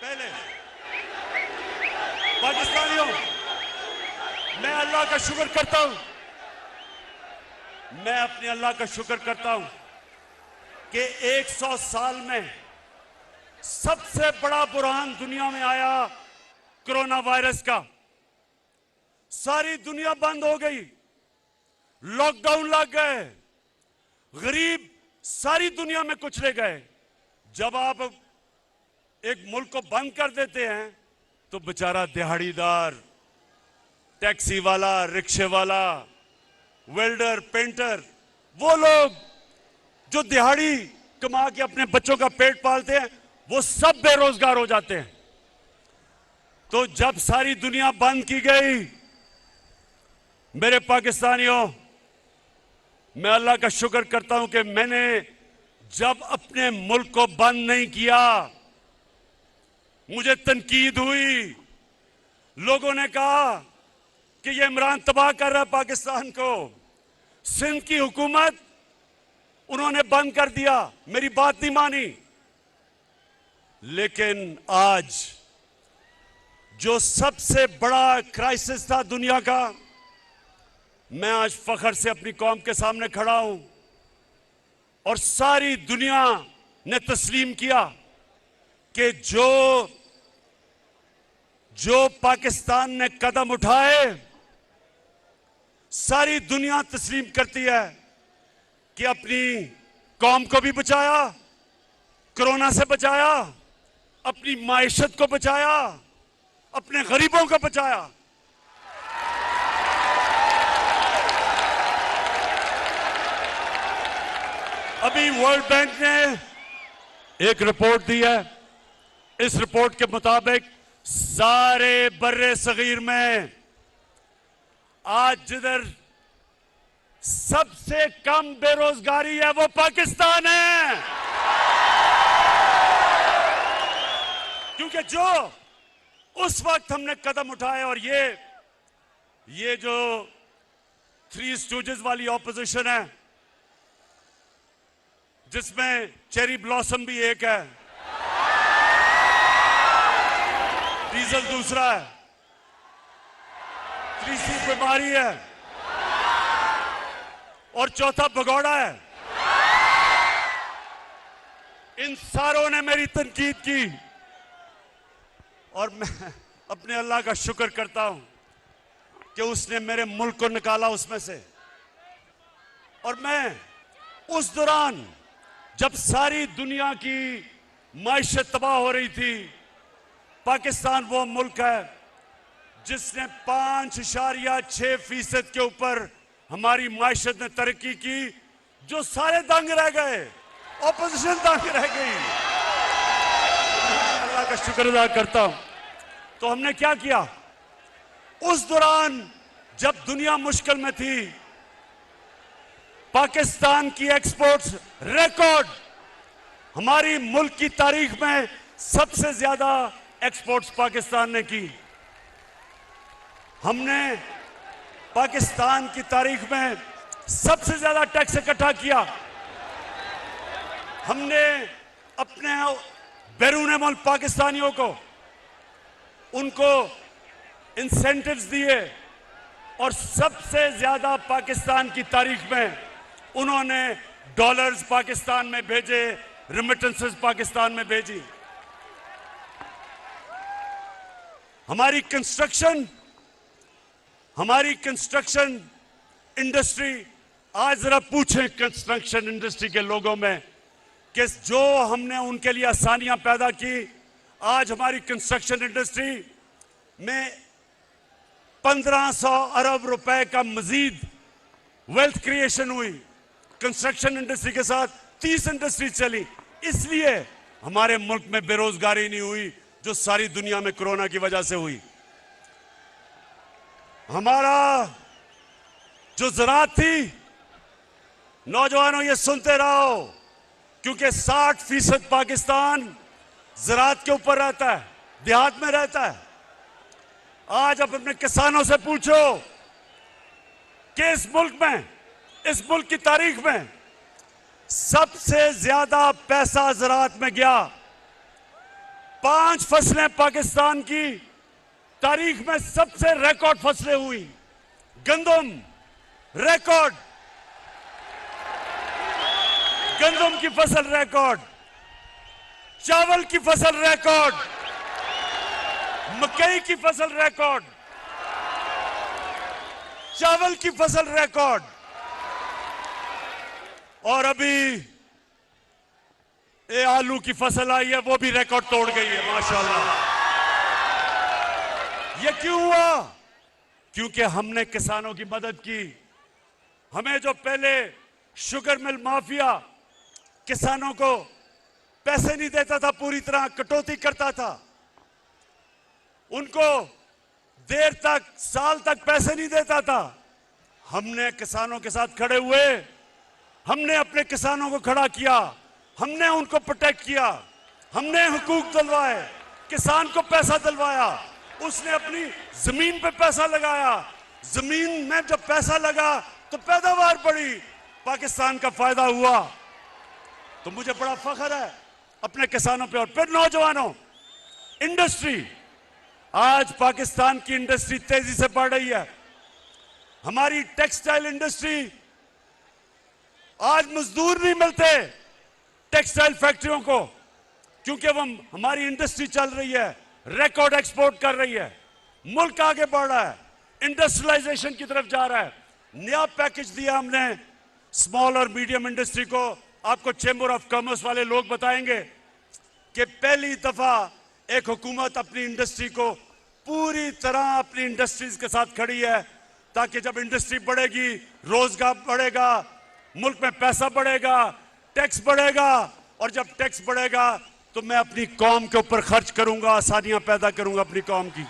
पहले पाकिस्तानियों, मैं अल्लाह का शुक्र करता हूं, मैं अपने अल्लाह का शुक्र करता हूं कि 100 साल में सबसे बड़ा बुरहान दुनिया में आया कोरोना वायरस का। सारी दुनिया बंद हो गई, लॉकडाउन लग गए, गरीब सारी दुनिया में कुचले गए। जब आप एक मुल्क को बंद कर देते हैं तो बेचारा दिहाड़ीदार, टैक्सी वाला, रिक्शे वाला, वेल्डर, पेंटर, वो लोग जो दिहाड़ी कमा के अपने बच्चों का पेट पालते हैं, वो सब बेरोजगार हो जाते हैं। तो जब सारी दुनिया बंद की गई, मेरे पाकिस्तानियों, मैं अल्लाह का शुक्र करता हूं कि मैंने जब अपने मुल्क को बंद नहीं किया, मुझे तनकीद हुई, लोगों ने कहा कि ये इमरान तबाह कर रहा है पाकिस्तान को। सिंध की हुकूमत उन्होंने बंद कर दिया, मेरी बात नहीं मानी। लेकिन आज जो सबसे बड़ा क्राइसिस था दुनिया का, मैं आज फख्र से अपनी कौम के सामने खड़ा हूं और सारी दुनिया ने तस्लीम किया कि जो पाकिस्तान ने कदम उठाए, सारी दुनिया तस्लीम करती है कि अपनी कौम को भी बचाया, कोरोना से बचाया, अपनी माइशत को बचाया, अपने गरीबों को बचाया। अभी वर्ल्ड बैंक ने एक रिपोर्ट दी है। इस रिपोर्ट के मुताबिक सारे बर्रे सगीर में आज जिधर सबसे कम बेरोजगारी है वो पाकिस्तान है। क्योंकि जो उस वक्त हमने कदम उठाए, और ये जो थ्री स्टूजेस वाली ऑपोजिशन है, जिसमें चेरी ब्लॉसम भी एक है, डीजल दूसरा है, तीसरी बीमारी है और चौथा भगौड़ा है, इन सारों ने मेरी तनकीद की और मैं अपने अल्लाह का शुक्र करता हूं कि उसने मेरे मुल्क को निकाला उसमें से। और मैं उस दौरान जब सारी दुनिया की माइशत तबाह हो रही थी, पाकिस्तान वो मुल्क है जिसने 5.6% के ऊपर हमारी माइशत ने तरक्की की, जो सारे दंग रह गए, ऑपोजिशन दंग रह गई। अल्लाह का शुक्र अदा करता हूं। तो हमने क्या किया उस दौरान जब दुनिया मुश्किल में थी? पाकिस्तान की एक्सपोर्ट्स रिकॉर्ड, हमारी मुल्क की तारीख में सबसे ज्यादा एक्सपोर्ट्स पाकिस्तान ने की। हमने पाकिस्तान की तारीख में सबसे ज्यादा टैक्स इकट्ठा किया। हमने अपने बैरून मुल्क पाकिस्तानियों को, उनको इंसेंटिव्स दिए और सबसे ज्यादा पाकिस्तान की तारीख में उन्होंने डॉलर्स पाकिस्तान में भेजे, रेमिटेंसेस पाकिस्तान में भेजी। हमारी कंस्ट्रक्शन इंडस्ट्री, आज जरा पूछें कंस्ट्रक्शन इंडस्ट्री के लोगों में कि जो हमने उनके लिए आसानियां पैदा की, आज हमारी कंस्ट्रक्शन इंडस्ट्री में 1500 अरब रुपए का मजीद वेल्थ क्रिएशन हुई। कंस्ट्रक्शन इंडस्ट्री के साथ 30 इंडस्ट्री चली, इसलिए हमारे मुल्क में बेरोजगारी नहीं हुई जो सारी दुनिया में कोरोना की वजह से हुई। हमारा जो ज़राअत थी, नौजवानों ये सुनते रहो, क्योंकि 60% पाकिस्तान ज़राअत के ऊपर रहता है, देहात में रहता है। आज आप अपने किसानों से पूछो कि इस मुल्क की तारीख में सबसे ज्यादा पैसा ज़राअत में गया 5 फसलें पाकिस्तान की तारीख में सबसे रिकॉर्ड फसलें हुई। गंदम रिकॉर्ड, गंदम की फसल रिकॉर्ड, चावल की फसल रिकॉर्ड, मकई की फसल रिकॉर्ड, चावल की फसल रिकॉर्ड, और अभी ये आलू की फसल आई है, वो भी रिकॉर्ड तोड़ गई है माशाल्लाह। ये क्यों हुआ? क्योंकि हमने किसानों की मदद की। हमें जो पहले शुगर मिल माफिया किसानों को पैसे नहीं देता था, पूरी तरह कटौती करता था, उनको देर तक, साल तक पैसे नहीं देता था, हमने किसानों के साथ खड़े हुए, हमने अपने किसानों को खड़ा किया, हमने उनको प्रोटेक्ट किया, हमने हुकूक दिलवाए, किसान को पैसा दिलवाया, उसने अपनी जमीन पे पैसा लगाया, जमीन में जब पैसा लगा तो पैदावार बढ़ी, पाकिस्तान का फायदा हुआ। तो मुझे बड़ा फख्र है अपने किसानों पे। और फिर नौजवानों, इंडस्ट्री, आज पाकिस्तान की इंडस्ट्री तेजी से बढ़ रही है। हमारी टेक्सटाइल इंडस्ट्री, आज मजदूर नहीं मिलते टेक्सटाइल फैक्ट्रियों को, क्योंकि वो हमारी इंडस्ट्री चल रही है, रिकॉर्ड एक्सपोर्ट कर रही है, मुल्क आगे बढ़ रहा है, इंडस्ट्रियलाइजेशन की तरफ जा रहा है। नया पैकेज दिया हमने स्मॉल और मीडियम इंडस्ट्री को। आपको चेंबर ऑफ कॉमर्स वाले लोग बताएंगे कि पहली दफा एक हुकूमत अपनी इंडस्ट्री को पूरी तरह अपनी इंडस्ट्रीज के साथ खड़ी है, ताकि जब इंडस्ट्री बढ़ेगी, रोजगार बढ़ेगा, मुल्क में पैसा बढ़ेगा, टैक्स बढ़ेगा, और जब टैक्स बढ़ेगा तो मैं अपनी कौम के ऊपर खर्च करूंगा, आसानियां पैदा करूंगा अपनी कौम की।